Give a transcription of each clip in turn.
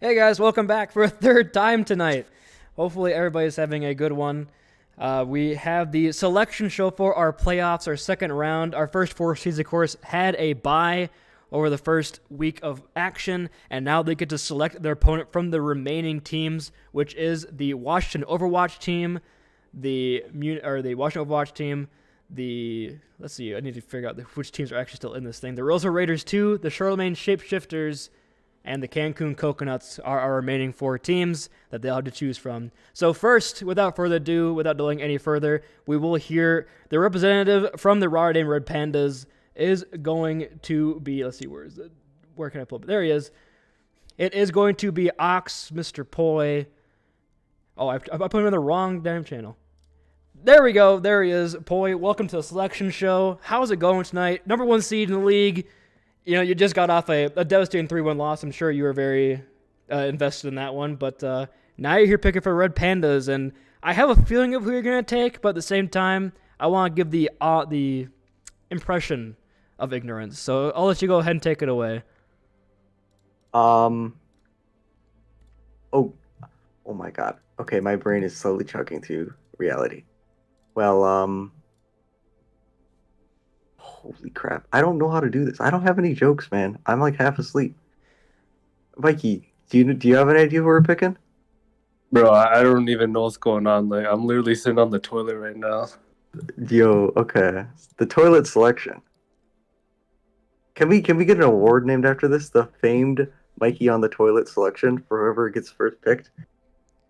Hey guys, welcome back for a third time tonight. Hopefully everybody's having a good one. We have the selection show for our playoffs, our second round. Our first four seeds, of course, had a bye over the first week of action, and now they get to select their opponent from the remaining teams, which is the Washington Overwatch team, the Washington Overwatch team, let's see, I need to figure out which teams are actually still in this thing. The Rosa Raiders 2, the Charlemagne Shapeshifters, and the Cancun Coconuts are our remaining four teams that they'll have to choose from. So first, without further ado, without delaying any further, we will hear the representative from the Rotterdam Red Pandas is going to be, let's see, where can I pull up? There he is. It is going to be Ox, Mr. Poi. Oh, I put him in the wrong damn channel. There we go. There he is. Poi, welcome to the selection show. How's it going tonight? Number one seed in the league. You know, you just got off a devastating 3-1 loss. I'm sure you were very invested in that one. But now you're here picking for Red Pandas, and I have a feeling of who you're going to take, but at the same time, I want to give the impression of ignorance. So I'll let you go ahead and take it away. Oh, oh my God. Okay, my brain is slowly chugging to reality. Well, holy crap. I don't know how to do this. I don't have any jokes, man. I'm like half asleep. Mikey, do you have an idea who we're picking? Bro, I don't even know what's going on. Like, I'm literally sitting on the toilet right now. Yo, okay. The toilet selection. Can we get an award named after this? The famed Mikey on the toilet selection for whoever gets first picked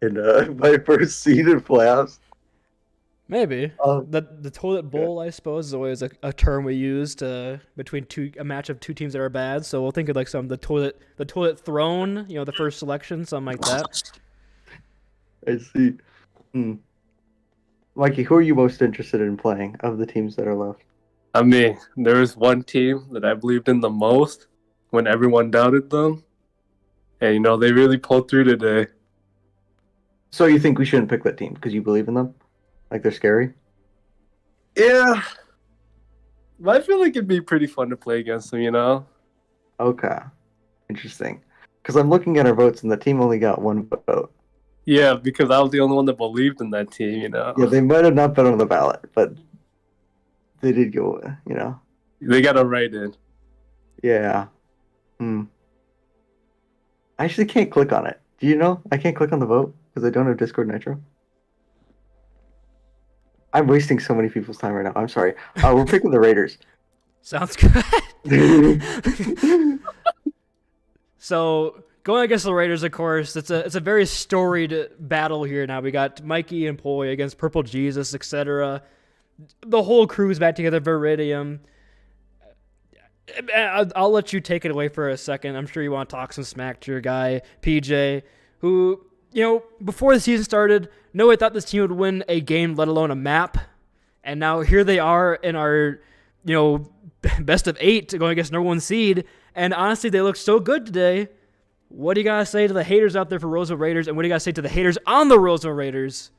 in my first seed in playoffs. Maybe. Um, The toilet bowl, I suppose, is always a term we use between a match of two teams that are bad. So we'll think of like the toilet throne, the first selection, something like that. I see. Hmm. Mikey, who are you most interested in playing of the teams that are left? I mean, there was one team that I believed in the most when everyone doubted them. And, they really pulled through today. So you think we shouldn't pick that team because you believe in them? Like they're scary? Yeah. But I feel like it'd be pretty fun to play against them. Okay. Interesting. Because I'm looking at our votes and the team only got one vote. Yeah, because I was the only one that believed in that team. Yeah, they might have not been on the ballot, but they did go. They got a write in. Yeah. Hmm. I actually can't click on it. Do you know? I can't click on the vote because I don't have Discord Nitro. I'm wasting so many people's time right now. I'm sorry. We're picking the Raiders. Sounds good. So going against the Raiders, of course, it's a very storied battle here. Now we got Mikey and Poi against Purple Jesus, etc. The whole crew's back together. Viridium. I'll let you take it away for a second. I'm sure you want to talk some smack to your guy PJ, who before the season started, nobody thought this team would win a game, let alone a map. And now here they are in our, best of 8 going against number one seed. And honestly, they look so good today. What do you got to say to the haters out there for Rosa Raiders? And what do you got to say to the haters on the Rosa Raiders?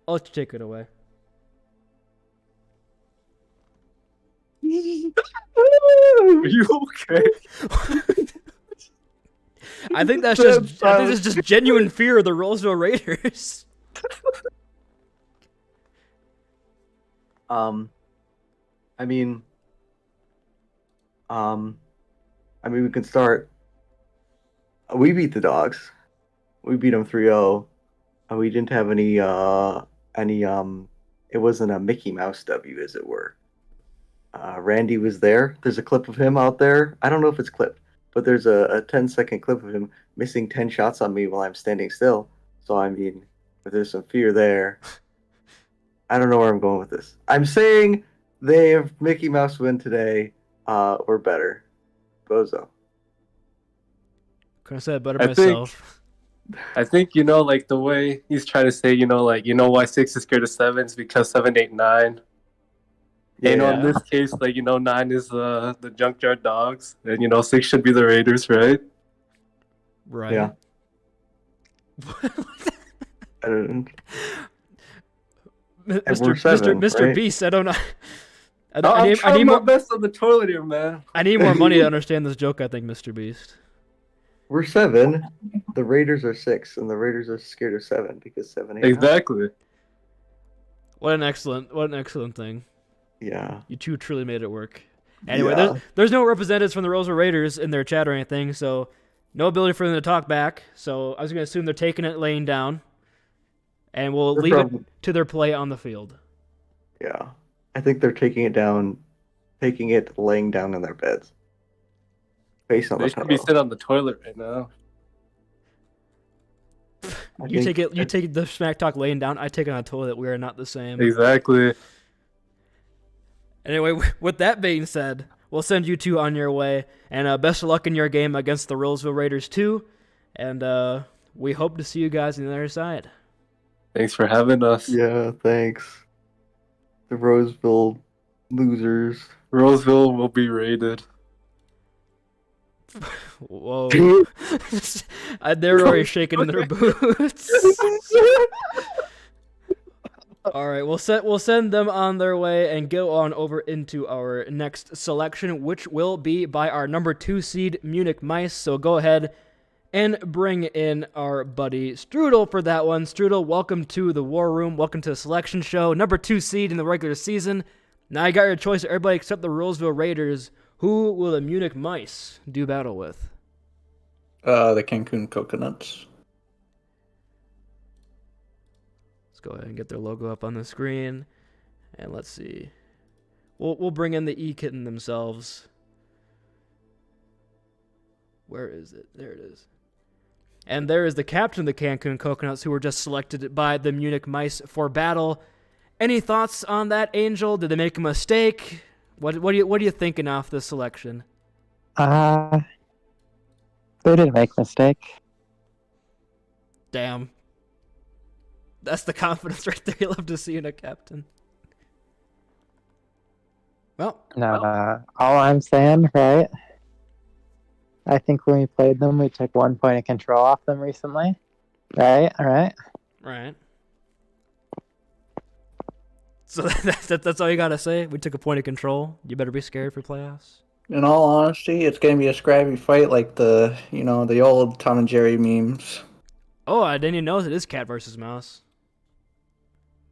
I'll let you take it away. Are you okay? I think that's just genuine fear of the Rosa Raiders. I mean, we can start. We beat the Dogs. We beat them 3-0. And we didn't have any it wasn't a Mickey Mouse W, as it were. Randy was there. There's a clip of him out there. I don't know if it's clipped, but there's a 10-second clip of him missing 10 shots on me while I'm standing still. So, I mean, there's some fear there. I don't know where I'm going with this. I'm saying they have Mickey Mouse win today. We're better. Bozo. Couldn't have said it better I myself. I think, like the way he's trying to say, why 6 is scared of 7 is because 7, 8, 9. Yeah. In this case, 9 is the Junkyard Dogs, and 6 should be the Raiders, right? Right. Yeah. I don't. Mr. Right? Beast, I don't know. I'm trying my best on the toilet here, man. I need more money to understand this joke, I think, Mr. Beast. We're 7. The Raiders are 6, and the Raiders are scared of 7 because 7 ain't hot. Exactly. What an excellent thing. Yeah. You two truly made it work. Anyway, Yeah. there's no representatives from the Roseville Raiders in their chat or anything, so no ability for them to talk back. So I was going to assume they're taking it laying down, and we'll They're leave it probably- to their play on the field. Yeah. I think they're taking it laying down in their beds. Face on They the should be pillow. sitting on the toilet right now. You take the smack talk laying down. I take it on a toilet. We are not the same. Exactly. Anyway, with that being said, we'll send you two on your way, and best of luck in your game against the Roseville Raiders too. And we hope to see you guys on the other side. Thanks for having us. Yeah, thanks. The Roseville losers. Roseville will be raided. Whoa. They're already shaking in their boots. All right, we'll send them on their way and go on over into our next selection, which will be by our number 2 seed Munich Mice. So go ahead and bring in our buddy Strudel for that one. Strudel, welcome to the War Room. Welcome to the selection show. Number 2 seed in the regular season. Now you got your choice, everybody except the Roseville Raiders. Who will the Munich Mice do battle with? The Cancun Coconuts. Let's go ahead and get their logo up on the screen. And let's see. We'll bring in the E-Kitten themselves. Where is it? There it is. And there is the captain of the Cancun Coconuts, who were just selected by the Munich Mice for battle. Any thoughts on that, Angel? Did they make a mistake? What are you thinking off this selection? They didn't make a mistake. Damn. That's the confidence right there you love to see in a captain. Well, No, all I'm saying, right? I think when we played them, we took 1 point of control off them recently. Right? All right. right. So that's all you gotta say? We took a point of control. You better be scared for playoffs. In all honesty, it's gonna be a scrappy fight like the old Tom and Jerry memes. Oh, I didn't even know it is cat versus mouse.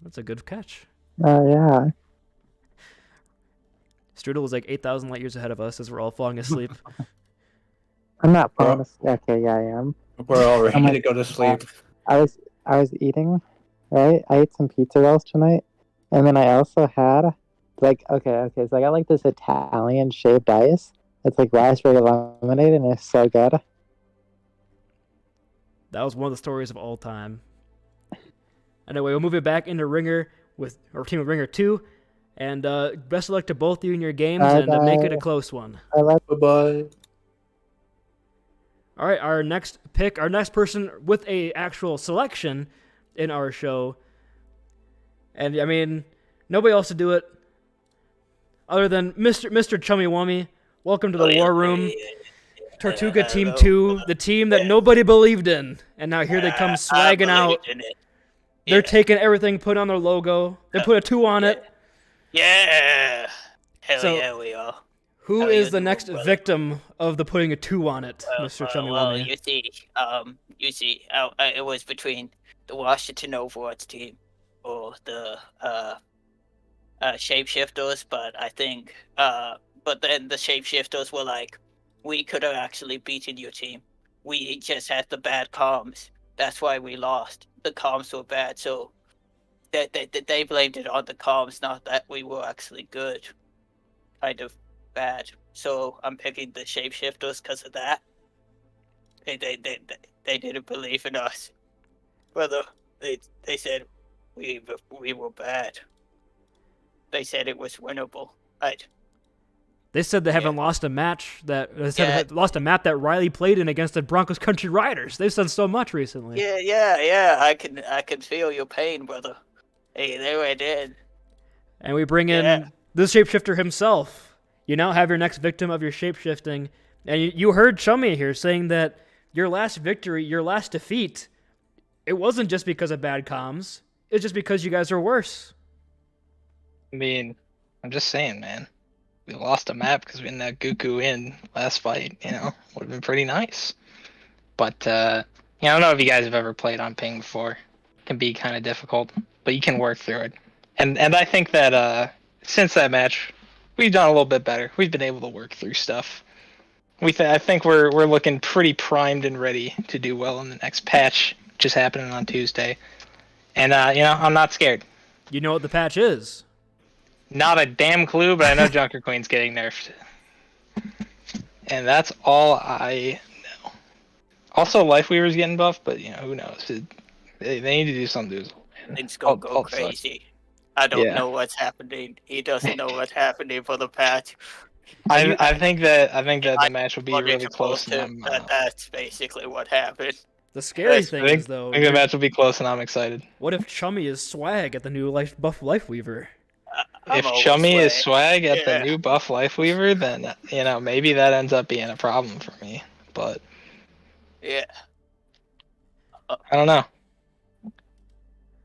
That's a good catch. Yeah. Strudel is like 8,000 light years ahead of us as we're all falling asleep. I'm not falling asleep. Okay, yeah, I am. We're all ready I'm like- to go to sleep. I was eating, right? I ate some pizza rolls tonight, and then I also had okay. So I got like this Italian shaved ice. It's like raspberry lemonade, and it's so good. That was one of the stories of all time. Anyway, we'll move it back into Ringer with our team of Ringer 2. And best of luck to both of you in your games, and make it a close one. Bye bye. All right, our next person with a actual selection in our show. And I mean, nobody else to do it other than Mr. Chummy Wummy. Welcome to the War Room. Tortuga Team 2, the team that nobody believed in. And now here they come swagging out. They're taking everything, put on their logo. They put a 2 on it. Yeah. Hell So- yeah, we are. Who How is you the doing, next brother? victim of the putting a 2 on it, Mr. Chummy Wummy? You see, it was between the Washington Overwatch team or the Shapeshifters, but I think, but then the Shapeshifters were like, we could have actually beaten your team. We just had the bad comms. That's why we lost. The comms were bad, so they blamed it on the comms, not that we were actually good. Kind of bad. So I'm picking the Shapeshifters because of that. They didn't believe in us. Brother, they said we were bad. They said it was winnable. They said they haven't lost a match lost a map that Riley played in against the Broncos Country Riders. They've done so much recently. Yeah. I can feel your pain, brother. Hey, there I did. And we bring in the shapeshifter himself. You now have your next victim of your shapeshifting. And you heard Chummy here saying that your last victory, your last defeat, it wasn't just because of bad comms. It's just because you guys are worse. I mean, I'm just saying, man. We lost a map because we didn't have Goku in last fight, would have been pretty nice. But I don't know if you guys have ever played on ping before. It can be kind of difficult, but you can work through it. And I think that since that match, we've done a little bit better. We've been able to work through stuff. I think we're looking pretty primed and ready to do well in the next patch, which is happening on Tuesday. And I'm not scared. You know what the patch is. Not a damn clue, but I know Junker Queen's getting nerfed. And that's all I know. Also, Lifeweaver's getting buffed, but who knows? They need to do something to it. Things gonna go I'll crazy. I don't Yeah. know what's happening. He doesn't know what's happening for the patch. I think that the match will be Wanted really to close. post it, that's basically what happened. The scary Yes, thing I is, think though, the match will be close, and I'm excited. what if Chummy is swag at the new buff Lifeweaver? If always Chummy is swag. swag at the new buff Lifeweaver, then maybe that ends up being a problem for me. But Yeah. I don't know.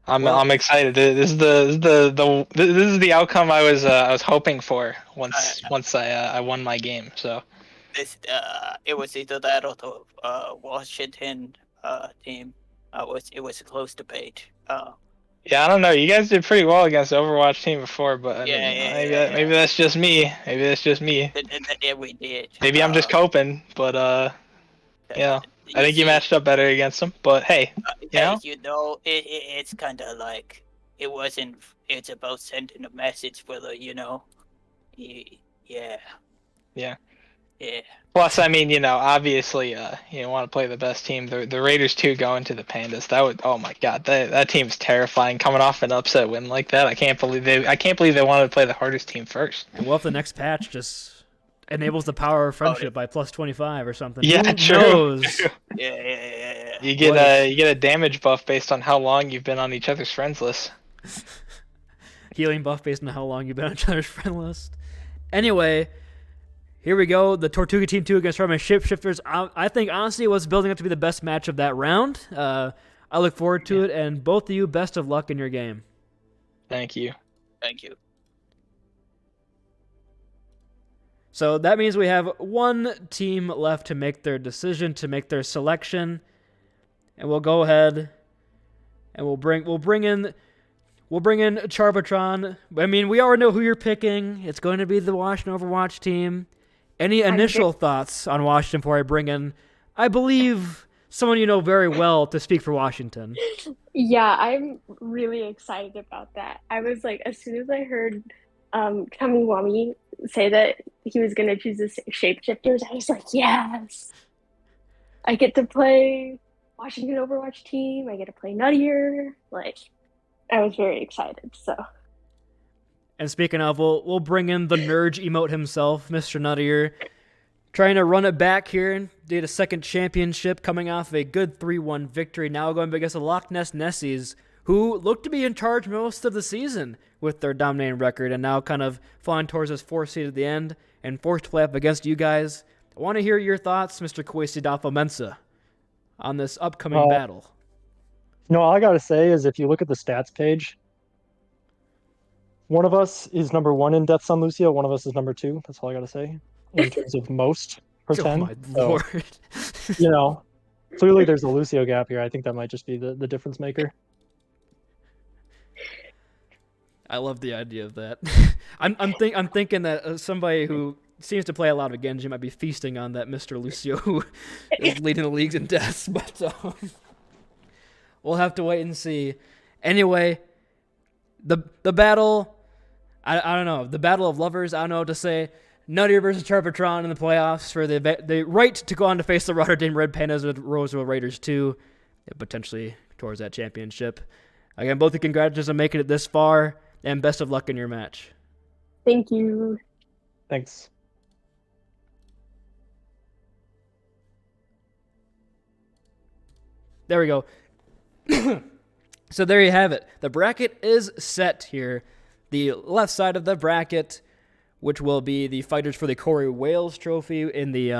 I'm Well- I'm excited. This is the outcome I was hoping for once I won my game. So It was either that or the Washington team. It was a close debate. yeah, I don't know. You guys did pretty well against the Overwatch team before, but I mean, maybe that's just me. Maybe that's just me. Yeah, we did. Maybe I'm just coping, but I think you matched up better against them. But hey, it's kind of like it wasn't. It's about sending a message, whether yeah. Plus, I mean, obviously, you want to play the best team. The Raiders 2 going to the Pandas. That would, oh my God, that team's terrifying. Coming off an upset win like that, I can't believe they wanted to play the hardest team first. And what if the next patch just enables the power of friendship by plus 25 or something? Yeah, Who true. knows? Yeah. You get a damage buff based on how long you've been on each other's friends list. Healing buff based on how long you've been on each other's friend list. Anyway, here we go. The Tortuga Team 2 against Ramen Shapeshifters. I think, honestly, it was building up to be the best match of that round. I look forward to it, and both of you, best of luck in your game. Thank you. Thank you. So that means we have one team left to make their decision, to make their selection, and we'll go ahead and we'll bring in Charbatron. I mean, we already know who you're picking. It's going to be the Washington Overwatch team. Any initial thoughts on Washington before I bring in, I believe, someone you know very well to speak for Washington? Yeah, I'm really excited about that. I was like, as soon as I heard Kamiwami say that he was going to choose the Shapeshifters, I was like, yes! I get to play Washington Overwatch team. I get to play Nuttier. Like, I was very excited, so... And speaking of, we'll bring in the Nurge emote himself, Mr. Nuttier, trying to run it back here and get a second championship, coming off a good 3-1 victory, now going against the Loch Ness Nessies, who look to be in charge most of the season with their dominating record, and now kind of flying towards this 4th seed at the end, and forced to play up against you guys. I want to hear your thoughts, Mr. Kwesi Mensa, on this upcoming battle. No, all I gotta say is if you look at the stats page, one of us is number 1 in deaths on Lucio, one of us is number 2. That's all I gotta say. In terms of most per 10. Oh my lord. Clearly there's a Lucio gap here. I think that might just be the difference maker. I love the idea of that. I'm thinking that somebody who seems to play a lot of Genji might be feasting on that Mr. Lucio who is leading the leagues in deaths, but we'll have to wait and see. Anyway, the battle, I don't know, the battle of lovers, I don't know what to say. Nuttier versus Charvatron in the playoffs for the right to go on to face the Rotterdam Red Pandas with Roseville Raiders 2, potentially towards that championship. Again, both of you, congratulations on making it this far, and best of luck in your match. Thank you. Thanks. There we go. So there you have it. The bracket is set here. The left side of the bracket, which will be the fighters for the Corey Wales Trophy in the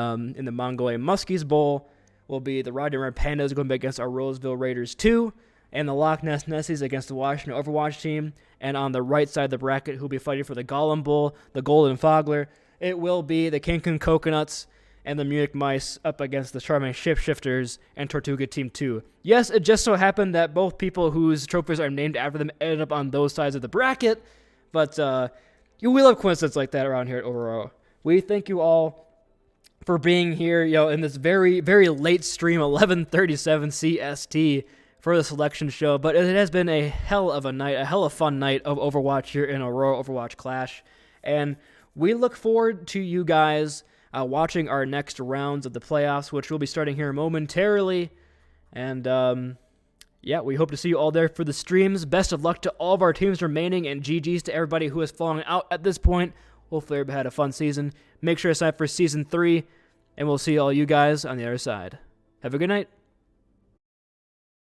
Mongolian Muskies Bowl, will be the Rotterdam Red Pandas going against our Roseville Raiders 2, and the Loch Ness Nessies against the Washington Overwatch team. And on the right side of the bracket, who'll be fighting for the Gollum Bowl, the Golden Fogler, it will be the Cancun Coconuts and the Munich Mice up against the Charming Shapeshifters and Tortuga Team 2. Yes, it just so happened that both people whose trophies are named after them ended up on those sides of the bracket, but we love coincidences like that around here at Aurora. We thank you all for being here, in this very, very late stream, 11:37 CST for the selection show. But it has been a hell of a night, a hell of a fun night of Overwatch here in Aurora Overwatch Clash. And we look forward to you guys watching our next rounds of the playoffs, which will be starting here momentarily. And we hope to see you all there for the streams. Best of luck to all of our teams remaining, and GG's to everybody who has fallen out at this point. Hopefully everybody had a fun season. Make sure to sign up for Season 3, and we'll see all you guys on the other side. Have a good night.